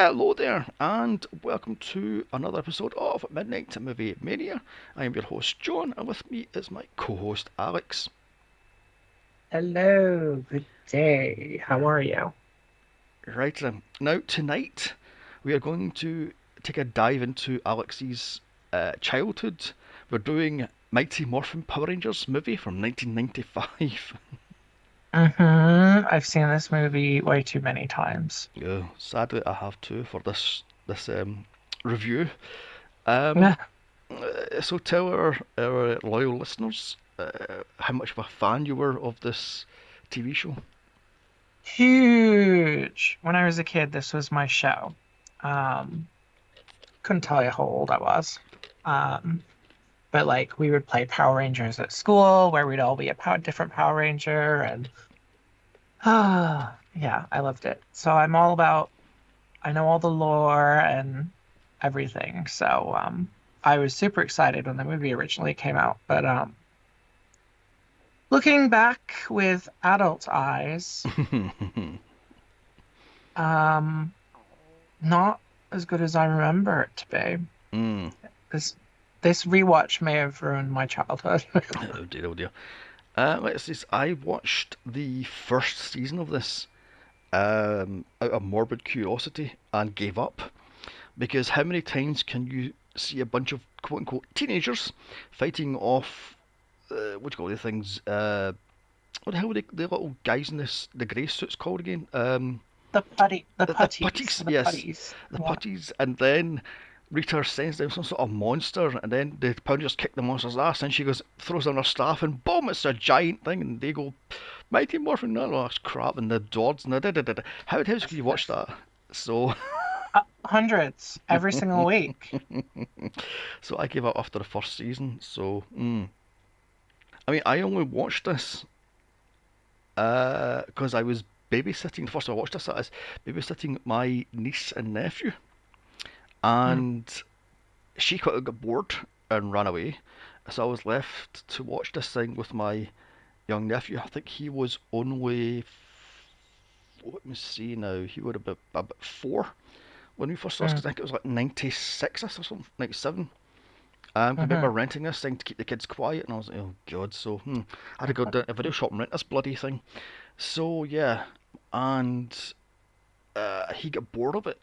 Hello there, and welcome to another episode of Midnight Movie Mania. I am your host John, and with me is my co-host Alex. Hello, good day. How are you? Right now tonight we are going to take a dive into Alex's childhood. We're doing Mighty Morphin Power Rangers movie from 1995. I've seen this movie way too many times. Yeah, sadly I have to for this review. Um, Yeah. so tell our loyal listeners how much of a fan you were of this TV show. Huge. When I was a kid, this was my show. Um, couldn't tell you how old I was. Um, but like we would play Power Rangers at school where we'd all be a different Power Ranger and yeah, I loved it. So I know all the lore and everything. So I was super excited when the movie originally came out, but looking back with adult eyes, um, not as good as I remember it to be. mm. This this rewatch may have ruined my childhood. Oh dear, oh dear. Let's see. I watched the first season of this out of morbid curiosity and gave up because how many times can you see a bunch of quote unquote teenagers fighting off what do you call these things? What the hell are the little guys in the grey suits called again? The The putties, putties, the yes, putties. the Yeah. putties, and then Rita sends them some sort of monster, and then the Pounders kick the monster's ass, and she goes throws down her staff, and boom, it's a giant thing, and they go Mighty Morphin, no, no, that's crap, and the Zords, and the da da da da. How the hell could you watch that? So, Hundreds every single week. so I gave up after the first season. So, I mean, I only watched this because I was babysitting. The first time I watched this, I was babysitting my niece and nephew, Hmm. and she quite got bored and ran away. So I was left to watch this thing with my young nephew. I think he was only, let me see now, he would have been about 4 when we first saw this, Hmm. because I think it was like 96 or something, 97. I remember Hmm. renting this thing to keep the kids quiet, and I was like, oh god, so I had to go down to a video shop and rent this bloody thing. So yeah, and he got bored of it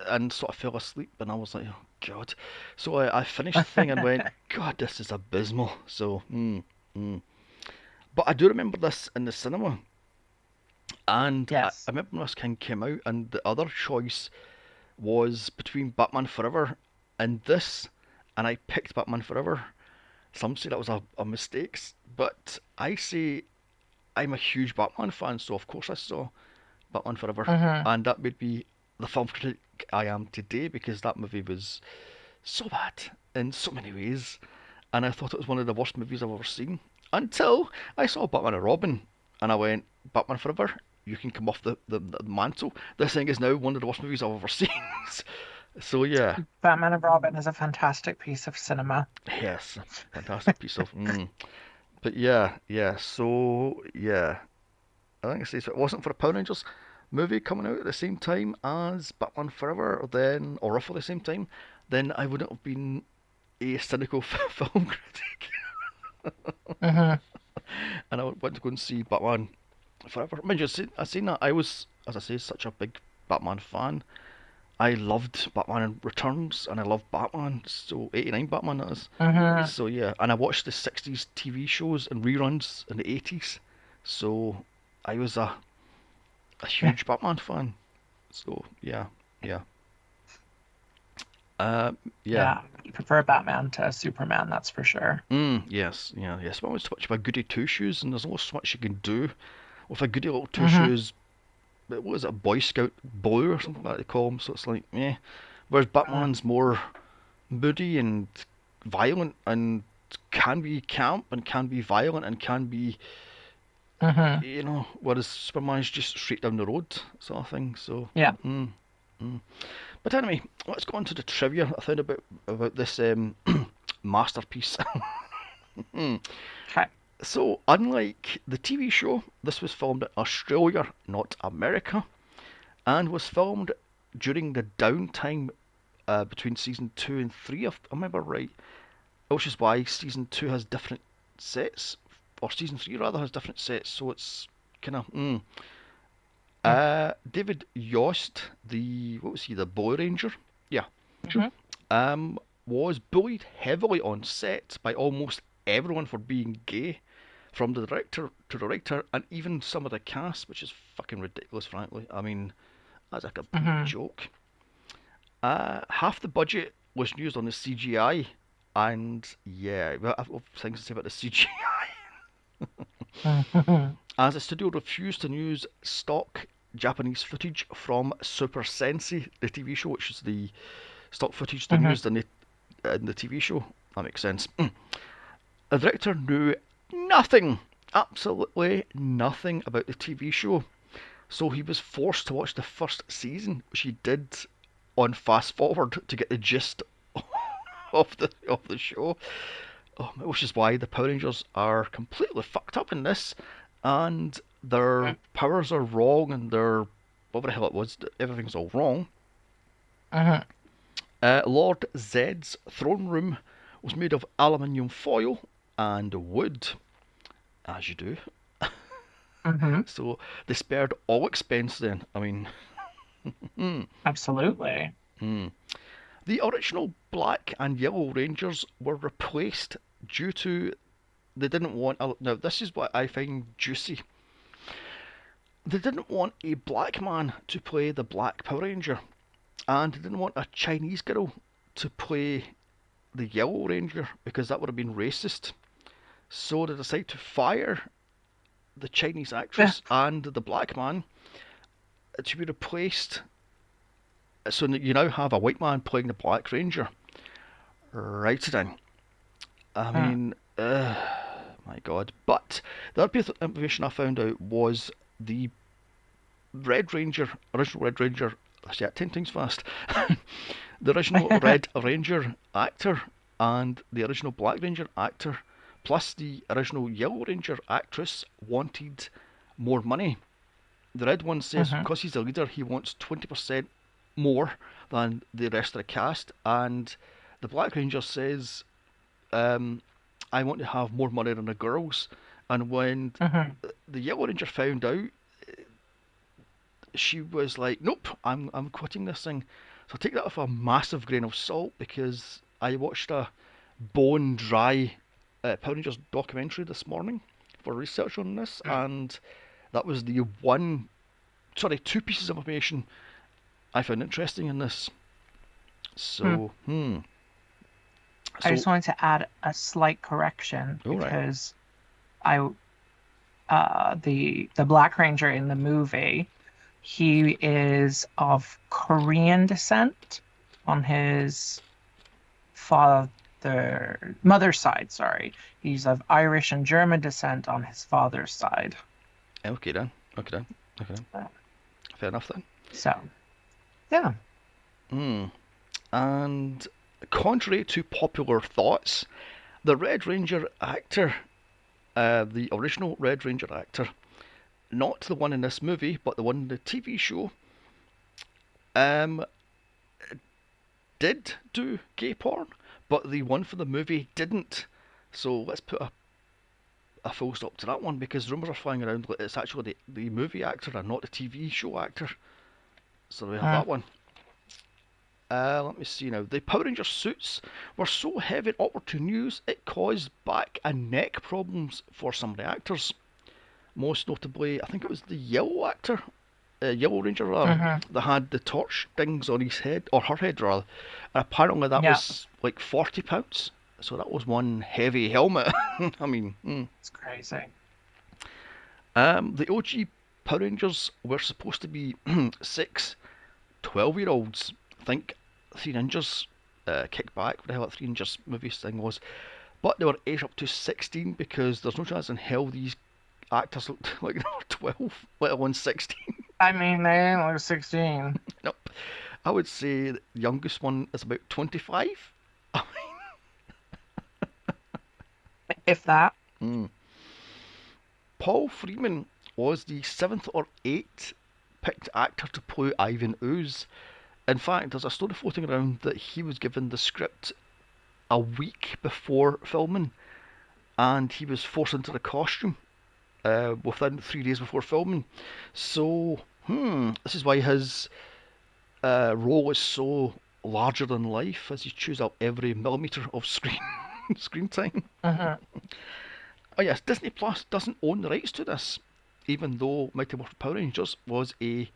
and sort of fell asleep, and I was like, oh god. So I finished the thing and went, God, this is abysmal. So, mm. But I do remember this in the cinema, and I Yes. remember when this king came out, and the other choice was between Batman Forever and this, and I picked Batman Forever. Some say that was a mistake, but I say I'm a huge Batman fan, so of course I saw Batman Forever, Hmm. and that made me the film critic I am today because that movie was so bad in so many ways, and I thought it was one of the worst movies I've ever seen until I saw Batman and Robin, and I went, Batman Forever, you can come off the mantle. This thing is now one of the worst movies I've ever seen. So yeah, Batman and Robin is a fantastic piece of cinema. yes, fantastic piece of. But yeah, yeah. So yeah, I think it's, if it wasn't for a Power Rangers movie coming out at the same time as Batman Forever, or roughly the same time, then I wouldn't have been a cynical film critic, Hmm. and I went to go and see Batman Forever. Mind you, I seen that. I was, as I say, such a big Batman fan. I loved Batman Returns, and I loved Batman. So '89 Batman that is. Hmm. So yeah, and I watched the '60s TV shows and reruns in the '80s. So I was a huge Batman fan. So yeah, yeah, uh, yeah. Yeah, you prefer Batman to Superman, that's for sure. Yes, yeah, yes. But I was such a goody two shoes, and there's only so much you can do with a goody little two Hmm. shoes. What was it, a Boy Scout blue or something like they call him? So it's like, yeah. Whereas Batman's more moody and violent, and can be camp and can be violent and can be, Hmm. whereas Superman's just straight down the road sort of thing. So, Yeah. mm, mm. But anyway, let's go on to the trivia I found about this masterpiece. Okay. So, unlike the TV show, this was filmed in Australia, not America, and was filmed during the downtime between season 2 and 3, if I remember right, which is why season 2 has different sets, or season 3 rather has different sets, so it's kind of. David Yost, the Boy Ranger? Yeah. Mm-hmm. Um, was bullied heavily on set by almost everyone for being gay, from the director to the writer, and even some of the cast, which is fucking ridiculous, frankly. I mean, that's a complete Mm-hmm. joke. Half the budget was used on the CGI, and yeah, well, I've things to say about the CGI. Mm-hmm. As the studio refused to use stock Japanese footage from Super Sensi, the TV show, which is the stock footage they Mm-hmm. used in the TV show. That makes sense. The director knew nothing, absolutely nothing about the TV show, so he was forced to watch the first season, which he did on fast forward to get the gist of the show. Which is why the Power Rangers are completely fucked up in this, and their powers are wrong, and their whatever the hell it was, everything's all wrong. Mm-hmm. Lord Zed's throne room was made of aluminium foil and wood, as you do. Mm-hmm. So they spared all expense then. I mean, Absolutely. hmm. The original black and yellow Rangers were replaced due to they didn't want. Now, this is what I find juicy. They didn't want a black man to play the Black Power Ranger, and they didn't want a Chinese girl to play the Yellow Ranger because that would have been racist. So they decided to fire the Chinese Yeah. actress and the black man to be replaced. So you now have a white man playing the Black Ranger. Right then. I Mm. mean, my God. But the other piece of information I found out was the Red Ranger, original Red Ranger. I say that 10 times fast. The original Red Ranger actor and the original Black Ranger actor, plus the original Yellow Ranger actress, wanted more money. The Red one says Mm-hmm. because he's a leader, he wants 20% more than the rest of the cast, and the Black Ranger says, um, I want to have more money than the girls. And when Mm-hmm. the Yellow Ranger found out, she was like, "Nope, I'm quitting this thing." So take that with a massive grain of salt because I watched a bone dry Power Rangers documentary this morning for research on this, and that was the two pieces of information I found interesting in this. Mm. So, I so just wanted to add a slight correction all right, because I the Black Ranger in the movie, he is of Korean descent on his father mother's side, sorry. He's of Irish and German descent on his father's side. okay then, okay then, okay then. Uh, Fair enough then. So, yeah. Hmm. And contrary to popular thoughts, the Red Ranger actor, the original Red Ranger actor, not the one in this movie, but the one in the TV show, um, did do gay porn, but the one for the movie didn't. So let's put a full stop to that one because rumours are flying around that it's actually the movie actor and not the TV show actor. So we have Mm. that one. Let me see now. The Power Ranger suits were so heavy and awkward to use it caused back and neck problems for some of the actors. Most notably, I think it was the Yellow actor, Yellow Ranger rather, Hmm. that had the torch things on his head, or her head rather. And apparently that Yeah, was like 40 pounds. So that was one heavy helmet. I mean, it's crazy. the OG Power Rangers were supposed to be six 12-year olds. Think Three Ninjas kick back, what the hell that Three Ninjas movie thing was. But they were aged up to 16 because there's no chance in hell these actors looked like they were 12, let alone 16. I mean, they ain't like 16, Nope. I would say the youngest one is about 25. if that. Mm. Paul Freeman was the seventh or eighth picked actor to play Ivan Ooze. In fact, there's a story floating around that he was given the script a week before filming, and he was forced into the costume within 3 days before filming. So, this is why his role is so larger than life, as he chews up every millimeter of screen screen time. Hmm. Oh yes, Disney Plus doesn't own the rights to this, even though Mighty Morphin Power Rangers was a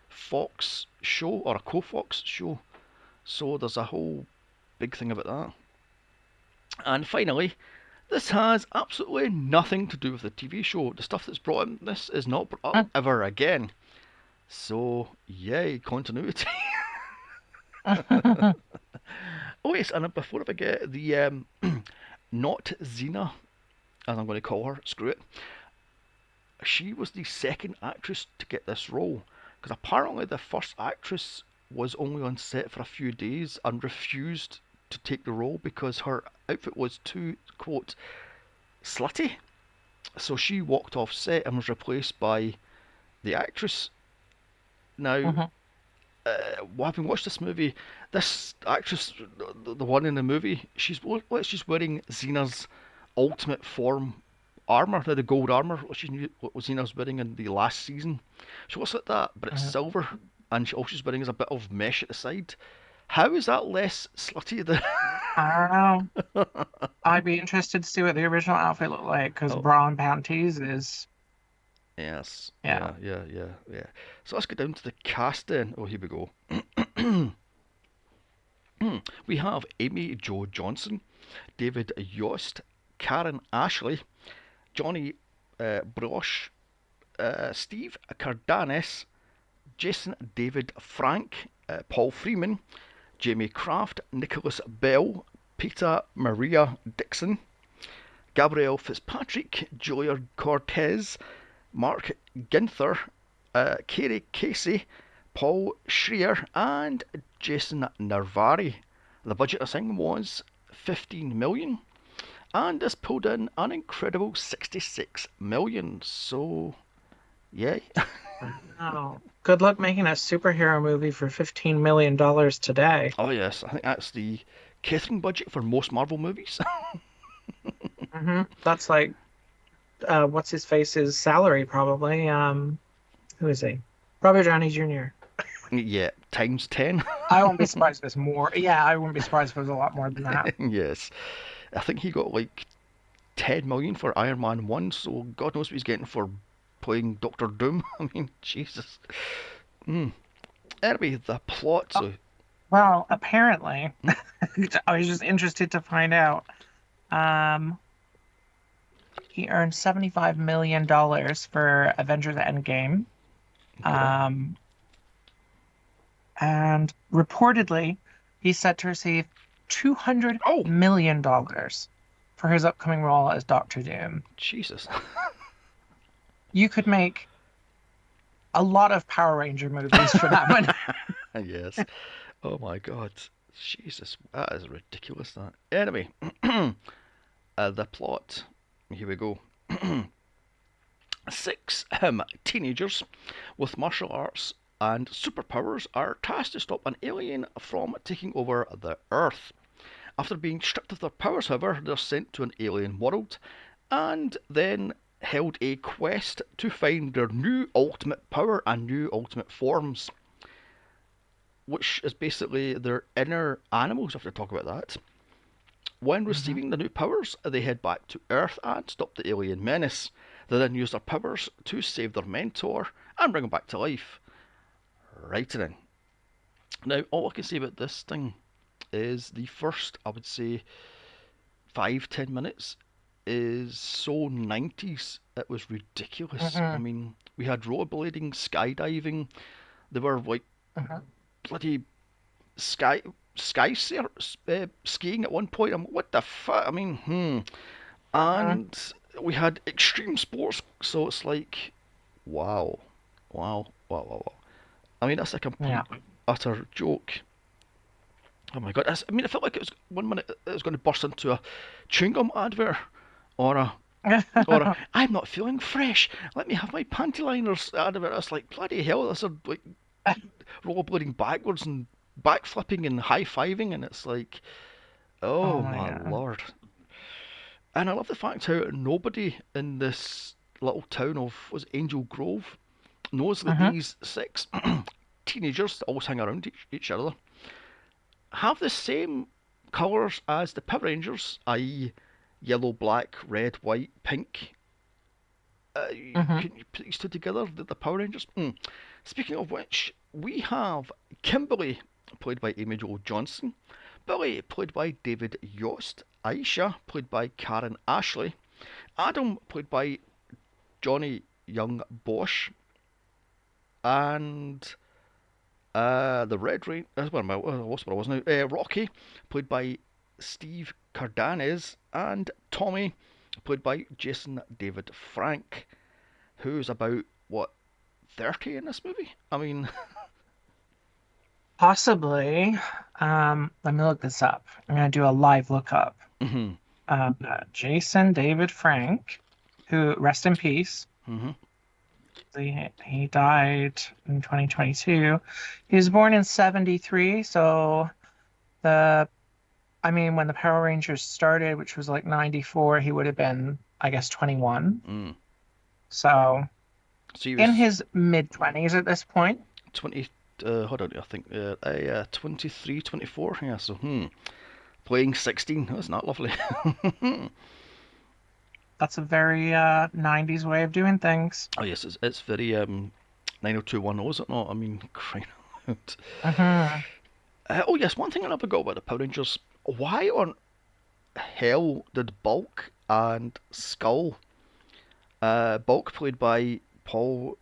Fox show or a co-Fox show. So there's a whole big thing about that. And finally, this has absolutely nothing to do with the TV show. The stuff that's brought in this is not brought up ever again. So, yay, continuity. Oh yes, and before I forget, the not Xena, as I'm going to call her, screw it. She was the second actress to get this role, because apparently the first actress was only on set for a few days and refused to take the role because her outfit was too, quote, slutty. So she walked off set and was replaced by the actress. Now, Hmm. having watched this movie, this actress, the one in the movie, she's wearing Xena's ultimate form armor, the gold armor, what Xena's wearing in the last season. She looks like that, but it's Hmm. silver, and all she's wearing is a bit of mesh at the side. How is that less slutty than? I don't know. I'd be interested to see what the original outfit looked like because Oh, bra and panties is, yes, yeah. yeah. So let's get down to the cast then. Oh, here we go. We have Amy Jo Johnson, David Yost, Karen Ashley, Johnny Brosh, Steve Cardanes, Jason David Frank, Paul Freeman, Jamie Kraft, Nicholas Bell, Peter Maria Dixon, Gabrielle Fitzpatrick, Julia Cortez, Mark Ginther, Kerry Casey, Paul Schreier, and Jason Narvari. The budget of thing was 15 million, and this pulled in an incredible 66 million. So, yay. Oh, good luck making a superhero movie for $15 million today. Oh, yes, I think that's the catering budget for most Marvel movies. That's like what's his face's salary probably. Who is he? Robert Downey Jr. Yeah, times 10. I won't be surprised if it's more. Yeah, I wouldn't be surprised if it was a lot more than that. Yes. I think he got like 10 million for Iron Man 1, so God knows what he's getting for playing Doctor Doom. I mean, Jesus. Mm. Anyway, the plot. Oh, So, well, apparently, I was just interested to find out. Um, he earned $75 million for Avengers Endgame. okay. Um, and reportedly, he's set to receive Oh, $200 million for his upcoming role as Doctor Doom. Jesus. You could make a lot of Power Ranger movies for that money. Yes. Oh my God. Jesus, that is ridiculous. That. Anyway, the plot. Here we go. Six teenagers with martial arts and superpowers are tasked to stop an alien from taking over the Earth. After being stripped of their powers, however, they're sent to an alien world and then held a quest to find their new ultimate power and new ultimate forms, which is basically their inner animals, if we talk about that. When Mhm. receiving the new powers, they head back to Earth and stop the alien menace. They then use their powers to save their mentor and bring him back to life. Right then. Now, all I can say about this thing is the first, I would say, 5-10 minutes is so 90s. It was ridiculous. I Mhm. mean, we had rollerblading, skydiving. They were like Mhm. bloody sky skiing at one point. I'm like, what the fuck? I mean, Mhm. And we had extreme sports, so it's like, wow, wow. I mean, that's a Yeah. complete utter joke. Oh my god! I mean, it felt like it was 1 minute it was going to burst into a chewing gum advert, or a I'm not feeling fresh. Let me have my panty liners advert. It's like bloody hell. This are like rollerblading backwards and backflipping and high-fiving, and it's like, oh Oh my my god. lord. And I love the fact how nobody in this little town of was Angel Grove knows that Mm-hmm. these six teenagers that always hang around each other have the same colours as the Power Rangers, i.e., yellow, black, red, white, pink. Mm-hmm. Can you put these two together, the Power Rangers? Speaking of which, we have Kimberly, played by Amy Joel Johnson, Billy, played by David Yost, Aisha, played by Karen Ashley, Adam, played by Johnny Young Bosch, and the Red Rain. Where am I? What's what I was now? Rocky, played by Steve Cardanes, and Tommy, played by Jason David Frank, who's about what 30 in this movie. I mean, Possibly. Let me look this up. I'm gonna do a live lookup. mhm, Jason David Frank, who rest in peace. mhm, He died in 2022. He was born in 73, so the when the Power Rangers started, which was like 94, he would have been, I guess, 21. mm. So So he in was his mid 20s at this point. 20. Hold on, I think 23, 24. Yeah, so playing 16. That's not lovely. That's a very 90s way of doing things. Oh yes, it's very 90210, is it not? I mean, crying out. Hmm. Oh yes, one thing I never got about the Power Rangers. Why on hell did Bulk and Skull, Bulk played by Paul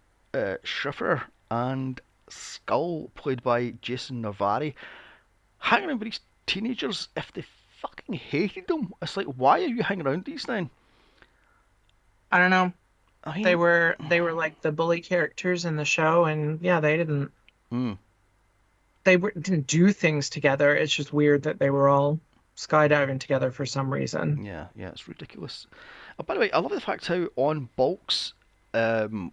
Schiffer and Skull played by Jason Navari, hang around with these teenagers if they fucking hated them? It's like, why are you hanging around these then? I don't know. I They mean, were they were like the bully characters in the show, and yeah, mm, didn't do things together. It's just weird that they were all skydiving together for some reason. yeah, yeah, it's ridiculous. By the way, I love the fact how on Bulk's um,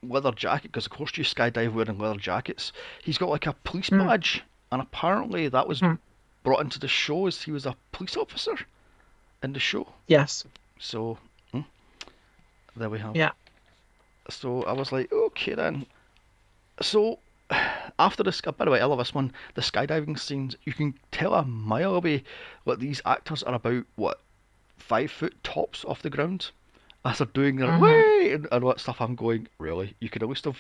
leather jacket, because of course you skydive wearing leather jackets, he's got like a police badge, and apparently that was Mm-hmm. brought into the show as he was a police officer in the show. Yes. So there we have. Yeah. So I was like, okay then. So after this, by the way, I love this one. The skydiving scenes, you can tell a mile away what these actors are about. What 5 foot tops off the ground as they're doing their Hmm. way and what stuff. I'm going, really? You could at least have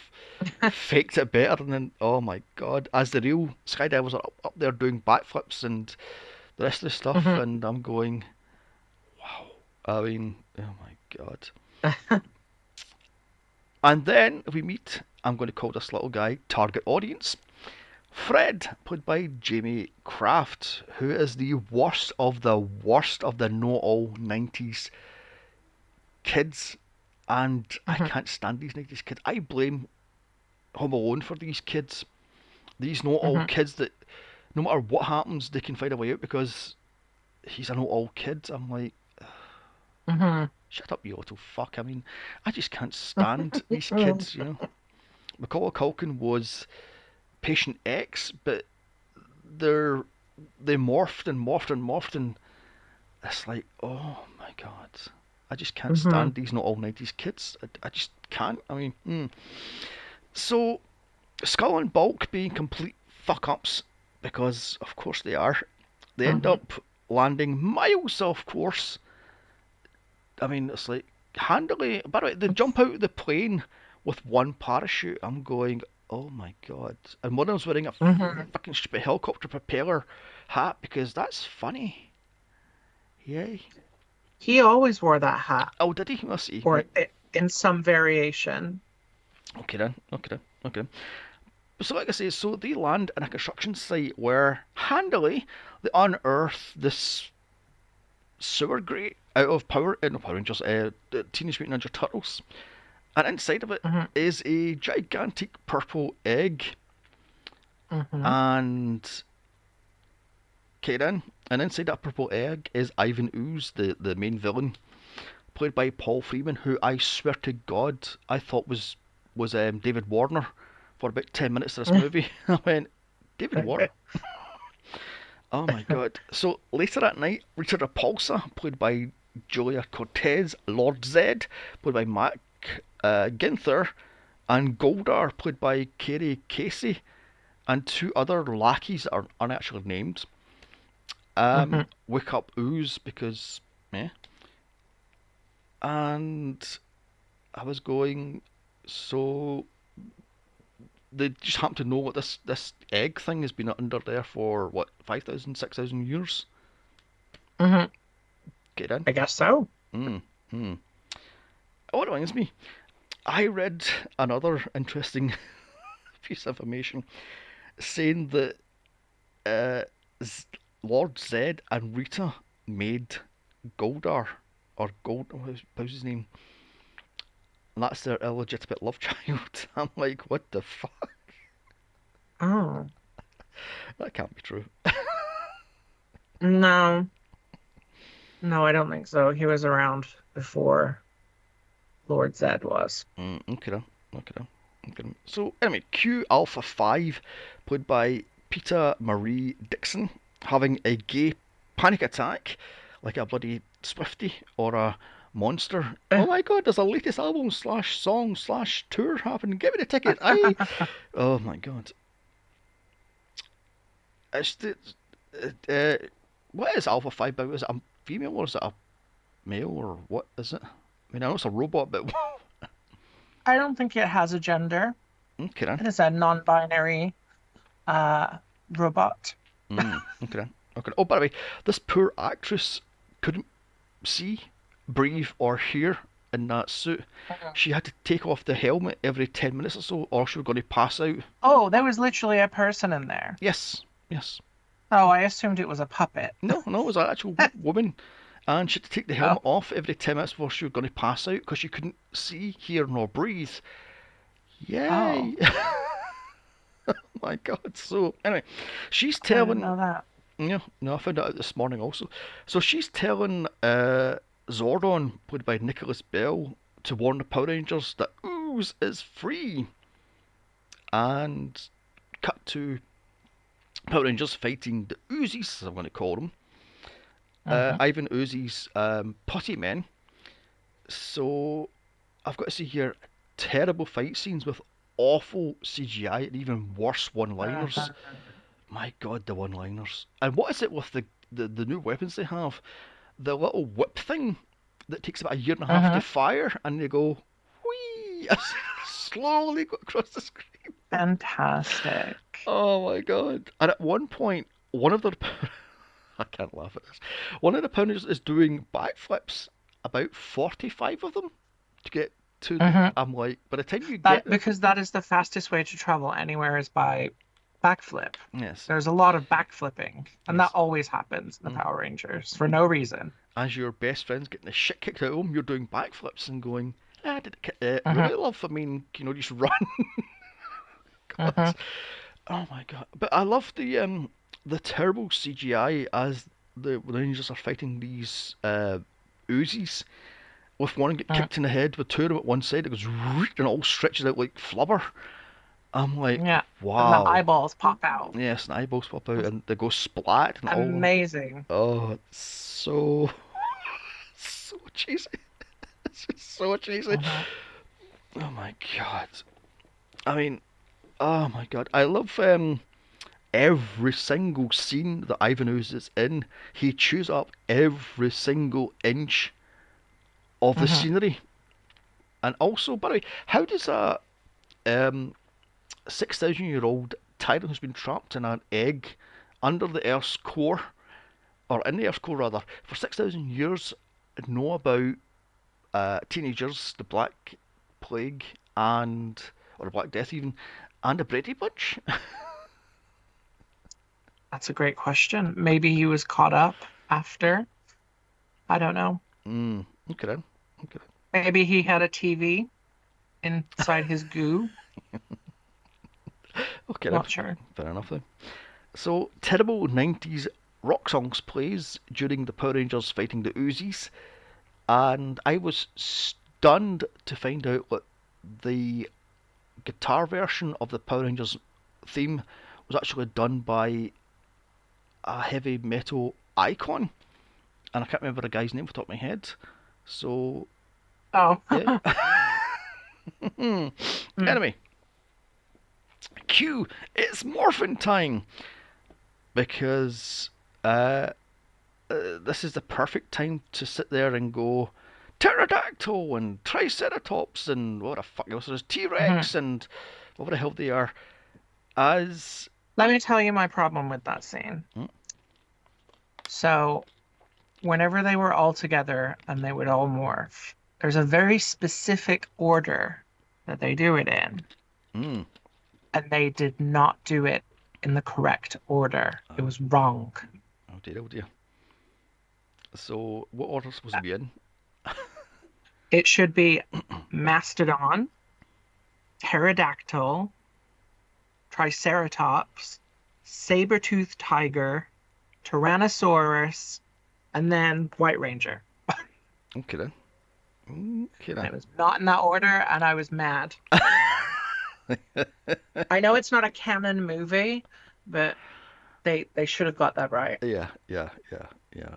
faked it better than then. Oh my god! As the real skydivers are up there doing backflips and the rest of the stuff, Hmm. and I'm going, wow. I mean, oh my god. And then we meet, I'm going to call this little guy target audience, Fred, played by Jamie Kraft, who is the worst of the know all 90s kids. And I Hmm. can't stand these 90s kids. I blame Home Alone for these kids. These know all Hmm. kids that no matter what happens, they can find a way out because he's a know all kid. I'm like, Hmm. shut up, you little fuck. I mean, I just can't stand these kids, you know. Macaulay Culkin was Patient X, but they're they morphed and morphed and morphed, and it's like, oh my god, I just can't Hmm. stand these not all 90s kids. I just can't. I mean, so Skull and Bulk being complete fuck ups because of course they are. They end Hmm. up landing miles off course. I mean, it's like handily. By the way, they jump out of the plane with one parachute. I'm going, oh my god. And one of them's wearing a Hmm. fucking stupid helicopter propeller hat because that's funny. Yay. He always wore that hat, Oh, did he? Let's see. or Right. in some variation. Okay then. Okay then. Okay then. So, like I say, so they land in a construction site where handily they unearth this sewer grate out of no Power Rangers, the Teenage Mutant Ninja Turtles. And inside of it Hmm. is a gigantic purple egg. Hmm. And Karen, and inside that purple egg is Ivan Ooze, the main villain, played by Paul Freeman, who I swear to God I thought was David Warner for about 10 minutes of this movie. I went, David Warner. Oh my god. So later that night, Rita Repulsa, played by Julia Cortez, Lord Zed, played by Mac Ginther, and Goldar, played by Kerry Casey, and two other lackeys that are unactually named, Mhm. wake up Ooze because, eh? And I was going, so they just happen to know what this egg thing has been under there for what 5,000, 6,000 years. Mhm. Get in. I guess so. Mm, mm. Oh, it reminds me. I read another interesting piece of information saying that uh, Lord Zed and Rita made Goldar or Gold. How's his name? And that's their illegitimate love child. I'm like, what the fuck? Oh. That can't be true. No. No, I don't think so. He was around before Lord Zed was. Okay then. Okay then. Okay then. So anyway, Q Alpha 5, played by Peter Marie Dixon, having a gay panic attack like a bloody Swifty or a monster. Oh my god, there's a latest album slash song slash tour happening. Get me the ticket. Oh my god. It's the, what is Alpha 5 about? Is it a female or is it a male or what is it? I mean, I know it's a robot, but I don't think it has a gender. okay then. It is a non-binary uh robot. Okay then. Okay. Oh, by the way, this poor actress couldn't see, breathe, or hear in that suit. Mhm. She had to take off the helmet every 10 minutes or so, or she was going to pass out. Oh, there was literally a person in there. Yes, yes. Oh, I assumed it was a puppet. No, no, it was an actual woman. And she had to take the Oh, helmet off every 10 minutes before she was going to pass out because she couldn't see, hear, nor breathe. oh, Yay! My god. So, anyway, she's I didn't telling. know that. Yeah, no, I found that out this morning also. So she's telling Zordon, played by Nicholas Bell, to warn the Power Rangers that Ooze is free. And cut to Power Rangers fighting the Uzis, as I'm going to call them. Hmm. Ivan Oozy's putty men. So I've got to see here terrible fight scenes with awful CGI and even worse one-liners. My god, the one-liners. And what is it with the new weapons they have? The little whip thing that takes about a year and a half to Hmm. fire, and they go whee as they slowly go across the screen. Fantastic. Oh my god! And at one point, one of the I can't laugh at this. One of the pounders is doing backflips, about 45 of them to get to. Hmm. I'm like, by the time you get That there, because that is the fastest way to travel anywhere is by backflip. yes, There's a lot of backflipping, and that yes. always happens in the Mm. Power Rangers for no reason. As your best friend's getting the shit kicked out of them, you're doing backflips and going, did it Hmm. really, love? I mean, just run. God. Hmm. Oh my god! But I love the terrible CGI as the Rangers are fighting these Uzis. With one get Hmm. kicked in the head, with two of them at one side, it goes and it all stretches out like flubber. I'm like, Yeah, and the wow. eyeballs pop out. Yes, and eyeballs pop out and they go splat and all. Amazing. Oh, it's so so cheesy. It's just so cheesy. Hmm. Oh my god. I mean, oh my god. I love every single scene that Ivan Ooze is in. He chews up every single inch of the Hmm. scenery. And also, by the way, how does a 6,000-year-old tyrant who's been trapped in an egg under the Earth's core, or in the Earth's core rather, for 6,000 years know about teenagers, the Black Plague, or the Black Death even, and the Brady Bunch? That's a great question. Maybe he was caught up after. I don't know. Okay then. Okay Maybe he had a TV inside his goo. then. Okay then. Not sure. Fair enough then. So, terrible 90s rock songs plays during the Power Rangers fighting the Uzis, and I was stunned to find out that the guitar version of the Power Rangers theme was actually done by a heavy metal icon, and I can't remember the guy's name off the top of my head. So Oh. yeah. Mm. Anyway, Q, it's morphin time because this is the perfect time to sit there and go pterodactyl and triceratops and what the fuck else there's T Mhm. Rex and whatever the hell they are. As Let me tell you my problem with that scene. mm, So, whenever they were all together and they would all morph, there's a very specific order that they do it in, mm, and they did not do it in the correct order. It oh, was wrong. oh dear, oh dear. So what order supposed to be in? It should be Mastodon, Pterodactyl, Triceratops, Saber-toothed Tiger, Tyrannosaurus, and then White Ranger. Okay then. Okay And then. it was not in that order, and I was mad. I know it's not a canon movie, but they should have got that right. Yeah,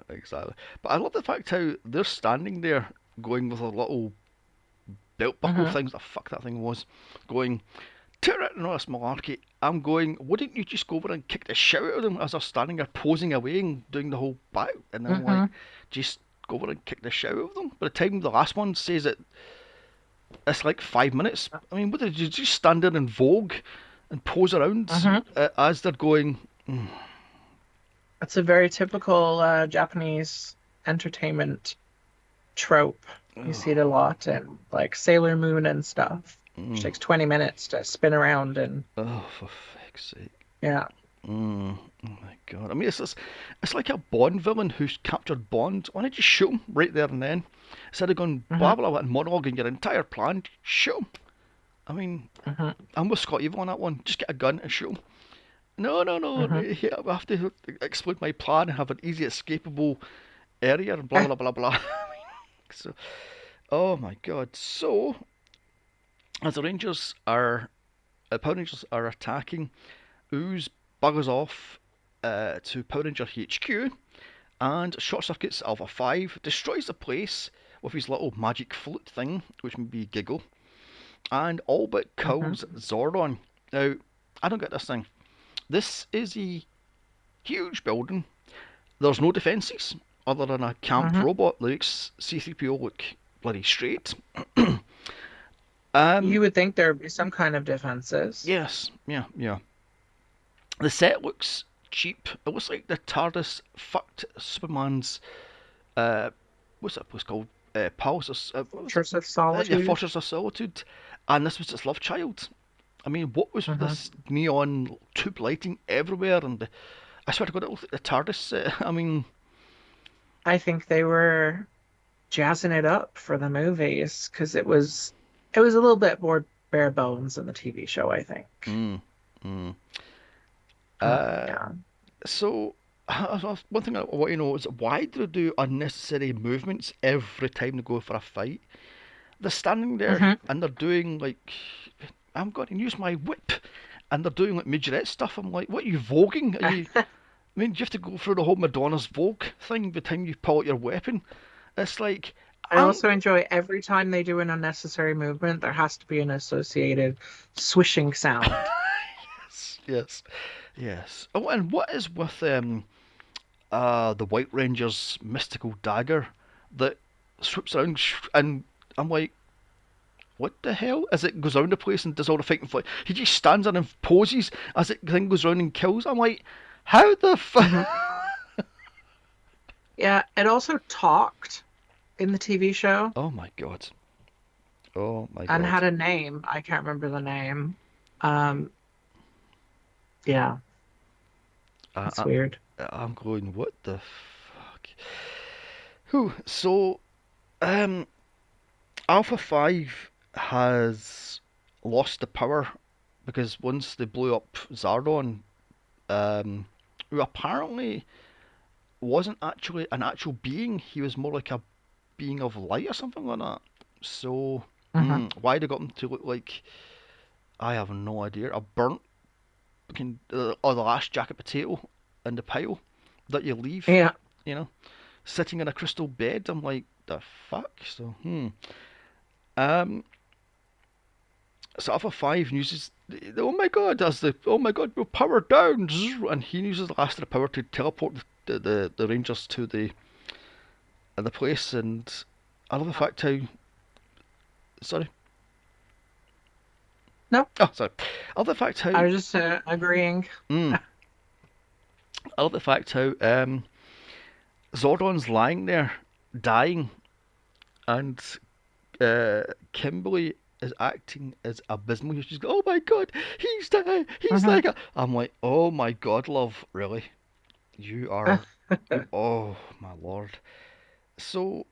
exactly. But I love the fact how they're standing there going with a little belt buckle Hmm. things. The fuck that thing was, going Tyrannosaurus malarkey. I'm going. Wouldn't you just go over and kick the shit out of them as they're standing there posing away and doing the whole bow? And I'm like, Hmm. just go over and kick the shit out of them. By the time the last one says it, it's like 5 minutes. I mean, what did you just stand there and vogue and pose around Hmm. as they're going? Mm, It's a very typical Japanese entertainment trope. You see it oh, a lot in like Sailor Moon and stuff, which mm, takes 20 minutes to spin around and oh, for fuck's sake. yeah. Oh my god. I mean, it's like a Bond villain who's captured Bond. Why don't you shoot him right there and then? Instead of going Hmm. blah blah blah and monologuing your entire plan, shoot him. I mean, Hmm. I'm with Scott Evil on that one. Just get a gun and shoot him. No, no, no. Hmm. I have to explain my plan and have an easy escapable area and blah blah blah blah. So, oh my god. So, as the Rangers are, Power Rangers are attacking, Ooze buggers off to Power Ranger HQ and short circuits Alpha 5, destroys the place with his little magic flute thing, which would be Giggle, and all but kills Hmm. Zordon. Now, I don't get this thing. This is a huge building. There's no defences other than a camp Hmm. robot that makes C3PO look bloody straight. You um, would think there would be some kind of defenses. yes, yeah. The set looks cheap. It looks like the TARDIS fucked Superman's uh, what's that place called? Palace. What was it? Fortress of Yeah, Solitude. Fortress of Solitude. And this was its love child. I mean, what was with Hmm. this neon tube lighting everywhere? And I swear to God, it looked like the TARDIS. I mean, I think they were jazzing it up for the movies because it was a little bit more bare bones in the TV show, I think. mm, mm. Uh, Yeah. so one thing I want to know is why do they do unnecessary movements every time they go for a fight? They're standing there Hmm. and they're doing like, I'm going to use my whip, and they're doing like majorette stuff. I'm like, what are you voguing? Are you? I mean, do you have to go through the whole Madonna's Vogue thing by the time you pull out your weapon? It's like, I I'm. also enjoy every time they do an unnecessary movement, there has to be an associated swishing sound. Yes, yes. Oh, and what is with the White Ranger's mystical dagger that swoops around and I'm like, what the hell? As it goes around the place and does all the fighting for he just stands there and poses as it then goes around and kills. I'm like, how the fuck? Hmm. Yeah, it also talked in the TV show Oh my god. Oh my and god. had a name. I can't remember the name. Um, yeah, I, it's I, weird. I'm going, what the fuck? Whew. So, um, Alpha 5 has lost the power because once they blew up Zardon, who apparently wasn't actually an actual being, he was more like a being of light or something like that. So, Hmm. why they got him to look like, I have no idea, a burnt. or the last jacket potato in the pile that you leave, Yeah. you know, sitting in a crystal bed. I'm like, the fuck? So, Um, so Alpha 5 uses, oh my god, oh my god, we're powered down, and he uses the last of the power to teleport the Rangers to the place, and I love the fact how, sorry, No, oh, sorry, I love the fact how, I was just agreeing. mm, I love the fact how, Zordon's lying there, dying, and Kimberly is acting as abysmal. She's like, oh my god, he's dead. He's Mhm. like, I'm like, oh my god, love, really? You are, oh my lord. So,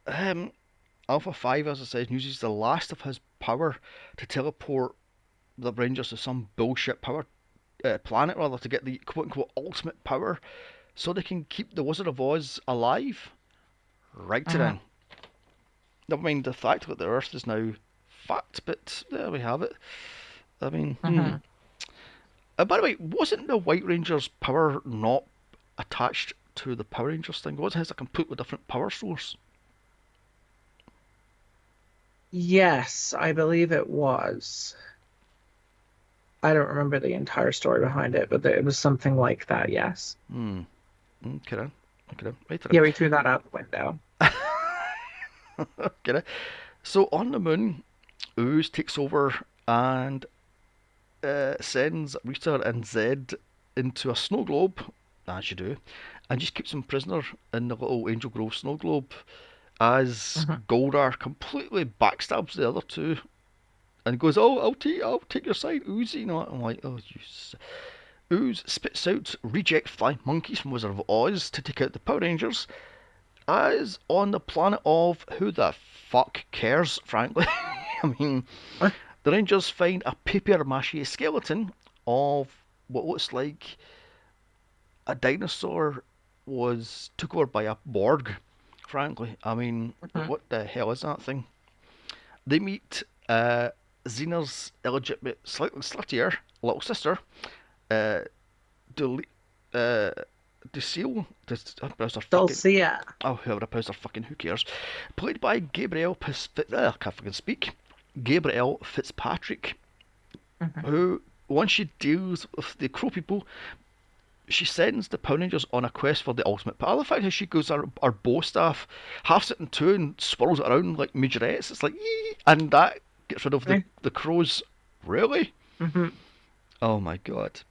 um, Alpha 5, as I said, uses the last of his power to teleport the Rangers to some bullshit power planet, rather, to get the quote unquote ultimate power so they can keep the Wizard of Oz alive. Right to Mhm. then. Never mind the fact that the Earth is now fucked, but there we have it. I mean, Mhm. By the way, wasn't the White Ranger's power not attached to the Power Rangers thing? Was his a completely different power source? Yes, I believe it was. I don't remember the entire story behind it, but it was something like that, yes. Hmm. Okay then. Okay then. Right then. Yeah, we threw that out the window. Okay then. So on the moon, Ooze takes over and sends Rita and Zed into a snow globe, as you do, and just keeps them prisoner in the little Angel Grove snow globe as Mhm. Goldar completely backstabs the other two and goes, "Oh, I'll take your side, Ooze." You know, I'm like, "Oh, you." Ooze spits out reject flying monkeys from Wizard of Oz to take out the Power Rangers, as on the planet of who the fuck cares, frankly. I mean, the Rangers find a papier mâché skeleton of what looks like a dinosaur was took over by a Borg. Frankly, I mean, Mhm. what the hell is that thing? They meet Xena's illegitimate, slightly sluttier little sister, uh, Dul- uh, Lucille. I pronounce her fucking. Dulcia. Oh, whoever I pronounce her fucking. Who cares? Played by Gabrielle I can't fucking speak. Gabrielle Fitzpatrick, Mhm. who once she deals with the Crow people, she sends the Power Rangers on a quest for the ultimate power. The fact how she goes our bow staff, halves it in two and swirls it around like majorettes. It's like, yee, and that gets rid of the crows. Really? Mhm. Oh my god.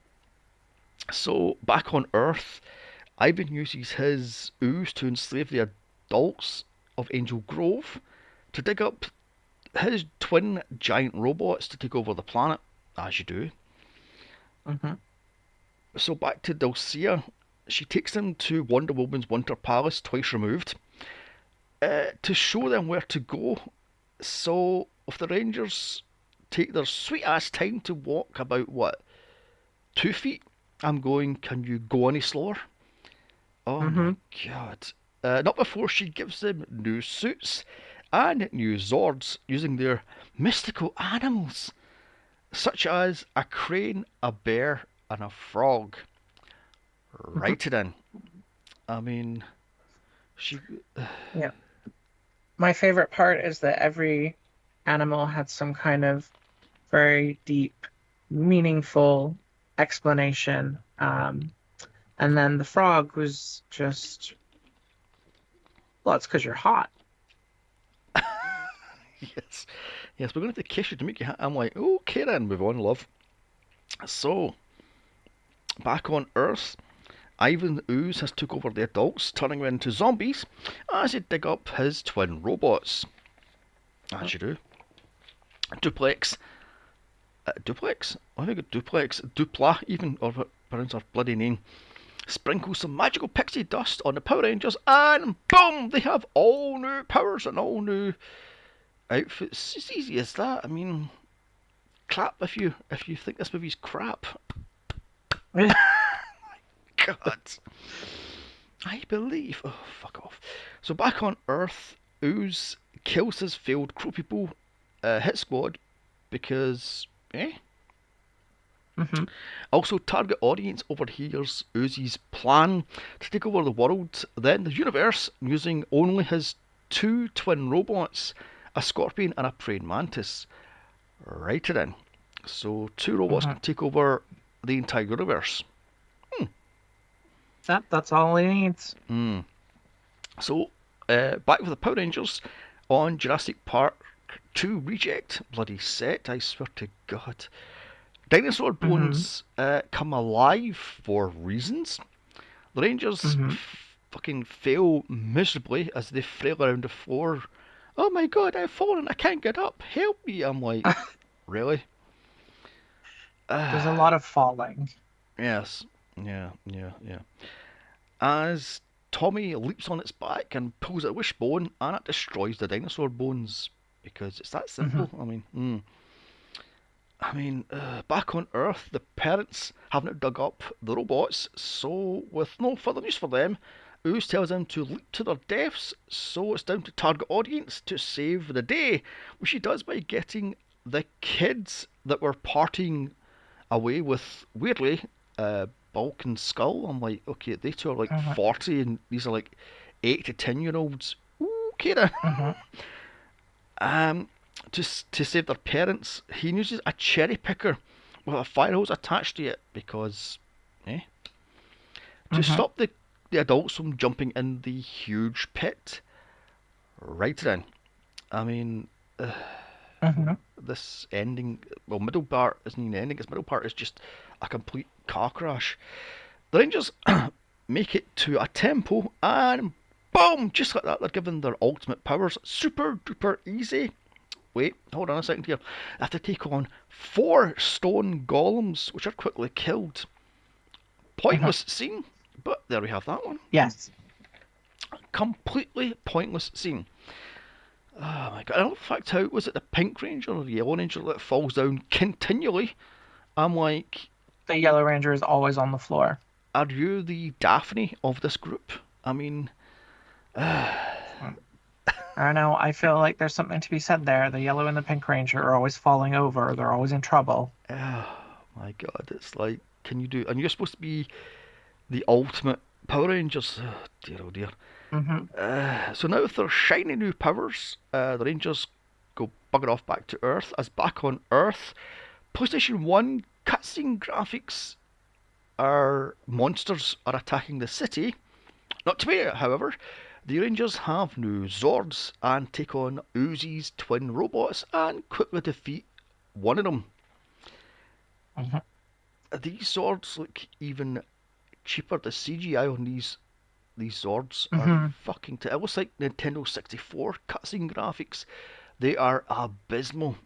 So back on Earth, Ivan uses his ooze to enslave the adults of Angel Grove to dig up his twin giant robots to take over the planet, as you do. Mhm. So back to Dulcia, she takes them to Wonder Woman's Winter Palace, twice removed, to show them where to go. So if the Rangers take their sweet ass time to walk about what 2 feet, I'm going. Can you go any slower? Oh my Mhm. god! Not before she gives them new suits and new Zords using their mystical animals, such as a crane, a bear, and a frog. Mhm. Right it in. I mean, she. Yeah. My favorite part is that every animal had some kind of very deep, meaningful explanation. And then the frog was just, well, it's because you're hot. Yes, yes, we're going to have to kiss you to make you. I'm like, okay then, move on, love. So back on Earth, Ivan Ooze has took over the adults, turning them into zombies as they dig up his twin robots. As you do. Duplex. Duplex? I think it's Duplex. Dupla, even, or pronounce her bloody name. Sprinkle some magical pixie dust on the Power Rangers, and boom! They have all new powers and all new outfits. It's as easy as that. I mean, clap if you think this movie's crap. God. I believe. Oh, fuck off. So back on Earth, Ooze kills his failed crow people hit squad because, eh? Mm-hmm. Also, target audience overhears Uzi's plan to take over the world, then the universe, using only his two twin robots, a scorpion and a praying mantis. Write it in. So, two robots Mm-hmm. can take over the entire universe. That's all he needs. Hmm. So, back with the Power Rangers on Jurassic Park 2 Reject. Bloody set, I swear to God. Dinosaur Mm-hmm. bones come alive for reasons. The Rangers Mm-hmm. fucking fail miserably as they flail around the floor. Oh my God, I've fallen, I can't get up, help me. I'm like, really? There's a Uh, lot of falling. yes, yeah. As Tommy leaps on its back and pulls a wishbone, and it destroys the dinosaur bones because it's that Mm-hmm. simple. Back on Earth, the parents have now dug up the robots, so with no further use for them, Ooze tells them to leap to their deaths, so it's down to target audience to save the day, which she does by getting the kids that were partying away with, weirdly, Bulk and Skull. I'm like, okay, they two are like Mm-hmm. 40 and these are like 8 to 10-year-olds. Okay then. Mm-hmm. Um, to save their parents, he uses a cherry picker with a fire hose attached to it because, eh? To Mm-hmm. stop the adults from jumping in the huge pit. Right then. I mean, Mm-hmm. this ending, well, middle part isn't even ending, its middle part is just a complete car crash. The Rangers make it to a temple and boom! Just like that, they're given their ultimate powers. Super duper easy. Wait, hold on a second here. They have to take on 4 stone golems, which are quickly killed. Mm-hmm. Pointless scene, but there we have that one. Yes. Completely pointless scene. Oh my god, I love the fact how, was it the Pink Ranger or the Yellow Ranger that falls down continually? I'm like, The Yellow Ranger is always on the floor. are you the Daphne of this group? I mean, Mm. I don't know. I feel like there's something to be said there. The Yellow and the Pink Ranger are always falling over. They're always in trouble. oh my god, it's like, can you do, and you're supposed to be the ultimate Power Rangers. Oh dear, oh dear. Mm-hmm. So now with their shiny new powers, the Rangers go bugger off back to Earth. As back on Earth, PlayStation 1 cutscene graphics are monsters are attacking the city. Not to be, however, the Rangers have new Zords and take on Uzi's twin robots and quickly defeat one of them. Mm-hmm. These Zords look even cheaper. The CGI on these Zords are Mm-hmm. fucking. It looks like Nintendo 64 cutscene graphics. They are abysmal.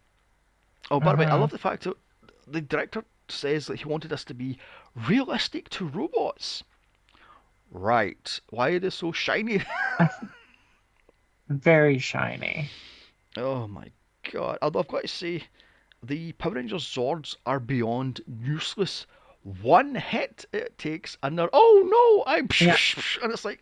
Oh, by the way, I Mm-hmm. love the fact that the director says that he wanted us to be realistic to robots. Right. Why are they so shiny? Very shiny. Oh my god. Although I've got to say, the Power Rangers Zords are beyond useless. One hit it takes, and they're, oh no, I'm, Yeah. and it's like,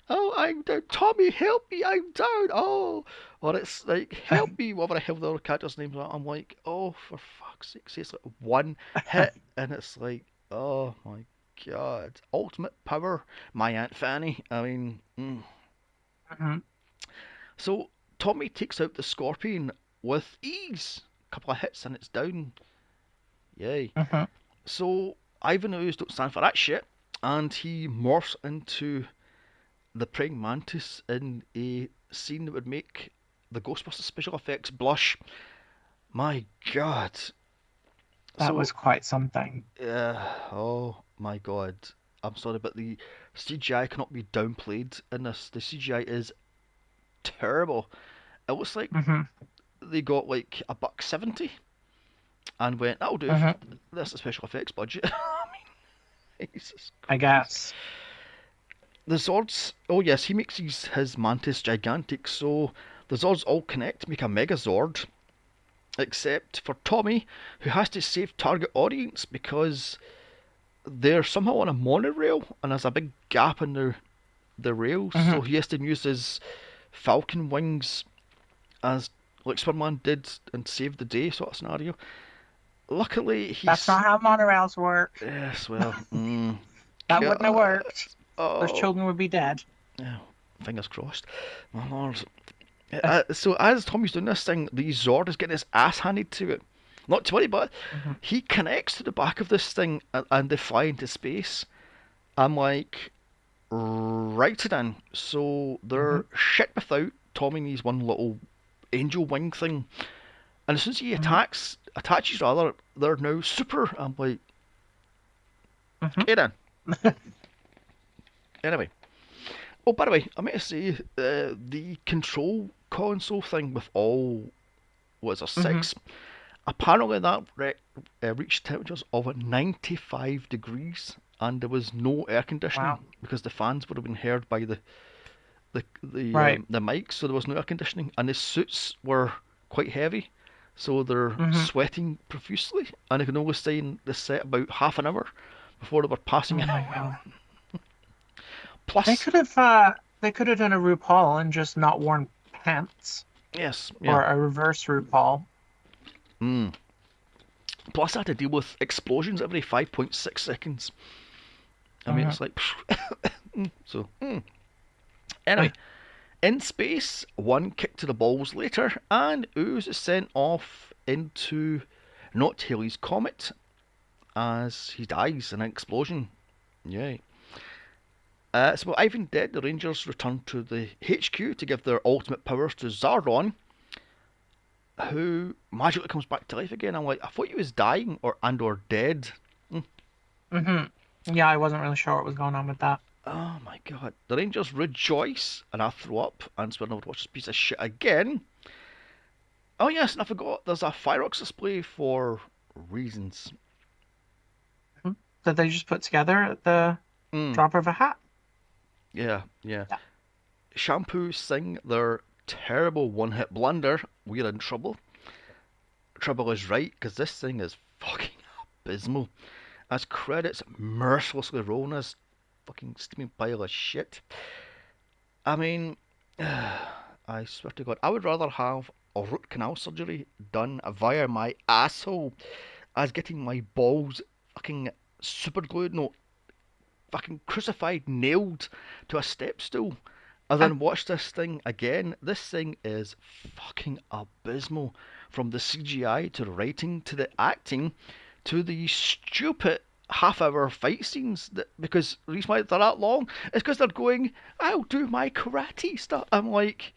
oh, I'm down. Tommy, help me, I'm down. Oh, or it's like, help me, whatever the hell the other characters' names are. I'm like, oh, for fuck's sake, it's like one hit, and it's like, oh my god, ultimate power, my Aunt Fanny. I mean, Mm-hmm. so Tommy takes out the Scorpion with ease. A couple of hits and it's down. Yay. Mm-hmm. So Ivan Ooze don't stand for that shit, and he morphs into the praying mantis in a scene that would make the Ghostbusters special effects blush. My god. That So, was quite something. oh my god. I'm sorry, but the CGI cannot be downplayed in this. The CGI is terrible. It looks like Mm-hmm. they got like a buck 70 and went, that'll do. Mm-hmm. That's the special effects budget. I mean, Jesus I Christ. guess. The Zords, oh yes, he makes his mantis gigantic, so the Zords all connect, make a Megazord, except for Tommy, who has to save target audience because they're somehow on a monorail and there's a big gap in the rails, Mm-hmm. so he has to use his falcon wings as like Superman did and save the day sort of scenario. luckily That's he's not how monorails work. yes, well, That wouldn't have God, worked. Those oh, children would be dead. yeah, fingers crossed. My lord. So as Tommy's doing this thing, the Zord is getting his ass handed to it. Not to worry, but Mhm, he connects to the back of this thing and they fly into space. I'm like, right it in. So mhm, they're shit without Tommy needs one little angel wing thing. And as soon as he mhm, attaches rather, they're now super. I'm like, mhm, get in. Anyway. Oh, by the way, I meant to say, the control console thing with all, what is there, mhm. six? Apparently that reached temperatures of 95 degrees and there was no air conditioning Wow. because the fans would have been heard by Right. the mics, so there was no air conditioning, and the suits were quite heavy, so they're Mhm. sweating profusely, and they can only stay in the set about half an hour before they were passing Oh out. my God. They Plus, could have they could have done a RuPaul and just not worn pants yes, yeah. or a reverse RuPaul. Mm. Plus, I had to deal with explosions every 5.6 seconds. I mean, Mhm. it's like, so. Anyway, in space, one kick to the balls later, and Ooze is sent off into not Halley's Comet as he dies in an explosion. Yay. So Ivan dead, the Rangers return to the HQ to give their ultimate powers to Zardon, who magically comes back to life again. I'm like, I thought he was dying or dead. Mm. Mhm. Yeah, I wasn't really sure what was going on with that. Oh my god. The Rangers rejoice, and I throw up, and swear never to watch this piece of shit again. Oh yes, and I forgot, there's a fireworks display for reasons. Mhm. That they just put together at the Mm, drop of a hat. yeah, yeah. Yeah. Shampoo sing their terrible one-hit blunder. We're in trouble. Trouble is right, because this thing is fucking abysmal. As credits mercilessly roll on this fucking steaming pile of shit. I mean, I swear to God, I would rather have a root canal surgery done via my asshole as getting my balls fucking super glued, no, fucking crucified, nailed to a step stool. And then watch this thing again. This thing is fucking abysmal. From the CGI to the writing to the acting to the stupid half-hour fight scenes. Because the reason why they're that long is because they're going, "I'll do my karate stuff." I'm like,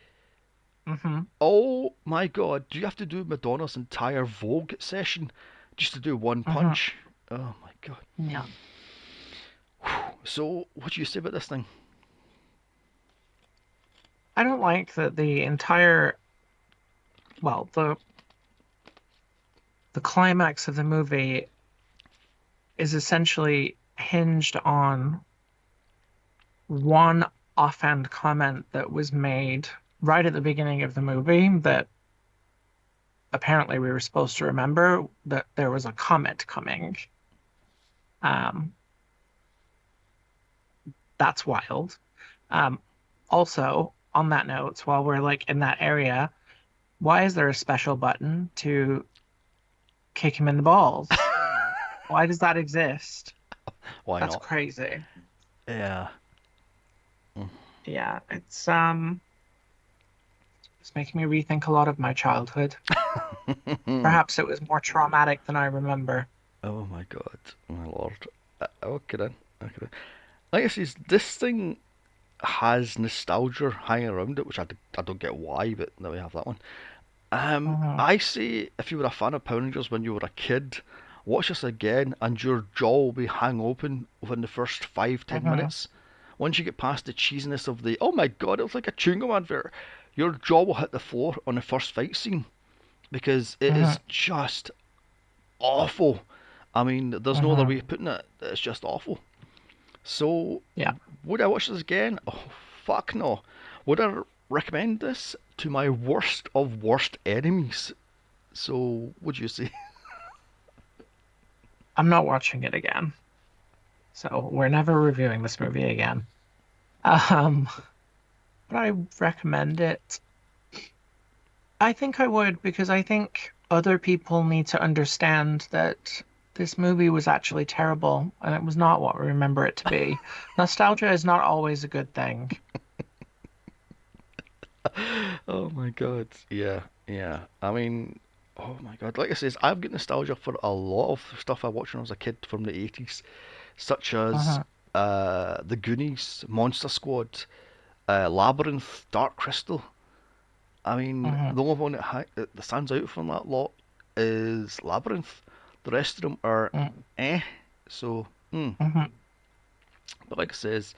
Mm-hmm. oh my god, do you have to do Madonna's entire Vogue session just to do one Mm-hmm. punch? Oh my god. Yeah. So, what do you say about this thing? I don't like that the entire, well, the climax of the movie is essentially hinged on one offhand comment that was made right at the beginning of the movie that apparently we were supposed to remember that there was a comet coming. Um, that's wild. Um, also, on that note, while we're like in that area, why is there a special button to kick him in the balls? Why does that exist? Why That's not? crazy. Yeah. Yeah, it's making me rethink a lot of my childhood. Perhaps it was more traumatic than I remember. Oh my god, my lord. Okay then. Okay then. Like I says, this thing has nostalgia hanging around it, which I don't get why, but now we have that one. Hmm. I say if you were a fan of Power Rangers when you were a kid, watch this again and your jaw will be hang open within the first 5, 10 Hmm. minutes. Once you get past the cheesiness of the, oh my god, it was like a chewing gum advert, your jaw will hit the floor on the first fight scene because it Hmm. is just awful. I mean, there's no other way Hmm. of putting it. It's just awful. So, Yeah. would I watch this again? Oh, fuck no. Would I recommend this to my worst of worst enemies? So, would you say? I'm not watching it again. So we're never reviewing this movie again. Um, but I recommend it. I think I would because I think other people need to understand that this movie was actually terrible and it was not what we remember it to be. Nostalgia is not always a good thing. Oh my god. Yeah, yeah. I mean, oh my god. Like I says, I've got nostalgia for a lot of stuff I watched when I was a kid from the 80s, such as Hmm. The Goonies, Monster Squad, Labyrinth, Dark Crystal. I mean, Hmm. the only one that stands out from that lot is Labyrinth. The rest of them are eh. So, Hmm. but like I says,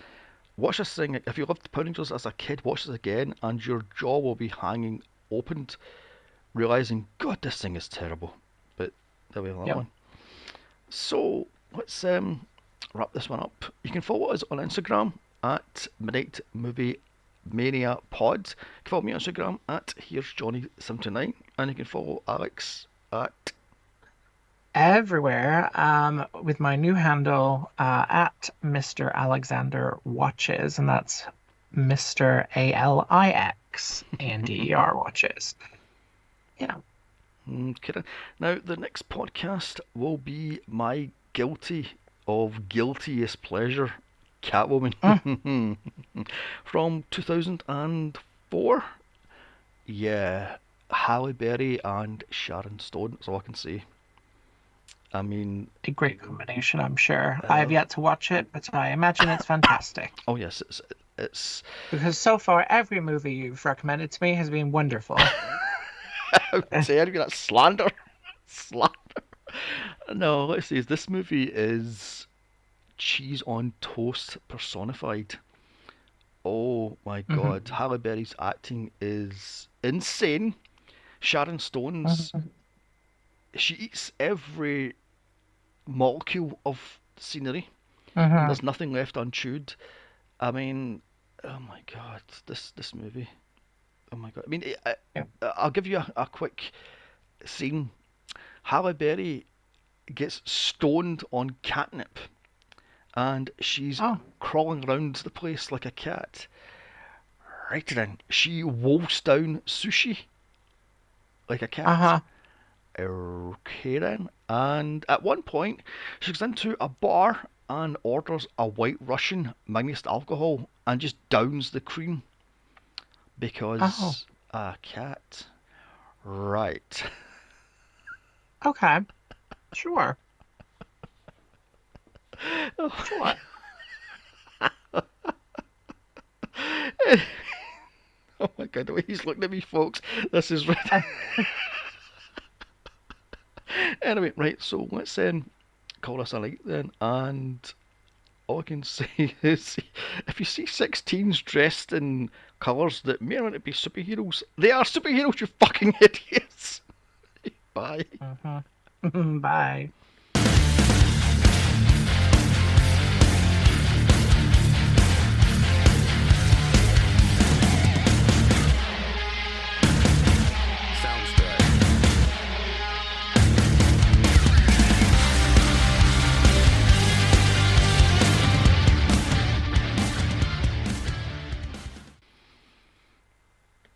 watch this thing. If you loved Power Rangers as a kid, watch this again, and your jaw will be hanging opened, realizing, God, this thing is terrible. But there we have that Yep. one. So let's wrap this one up. You can follow us on Instagram at Midnight Movie Mania Pod. You can follow me on Instagram at Here's Johnny79, and you can follow Alix at Everywhere with my new handle at Mr. Alexander Watches, and that's Mr. ALIXANDER Watches. Yeah, Kieran. Now, the next podcast will be my guilty of guiltiest pleasure, mm, Catwoman, from 2004. Yeah, Halle Berry and Sharon Stone. That's all I can say. I mean, a great combination, I'm sure. I have uh, yet to watch it, but I imagine it's fantastic. oh yes, it's Because so far, every movie you've recommended to me has been wonderful. how dare you? That's slander, slander. No, let's see. This movie is cheese on toast personified. Oh my god, Hmm. Halle Berry's acting is insane. Sharon Stone's, Hmm. she eats every molecule of scenery. Hmm. There's nothing left unchewed. I mean, oh my god, this movie. Oh my god. I mean, Yeah. I'll give you a quick scene. Halle Berry gets stoned on catnip, and she's Oh. crawling around the place like a cat. Right then, she wolfs down sushi like a cat. Uh-huh. Okay then. And at one point, she goes into a bar and orders a white Russian minus alcohol and just downs the cream Oh. because a cat. Right. Okay. Sure. Sure. Oh my god, the way he's looking at me, folks. This is right. Anyway, right, so let's call this a night then. And all I can say is if you see 16s dressed in colours that may or may not be superheroes, they are superheroes, you fucking idiots. Bye. Hmm. Bye.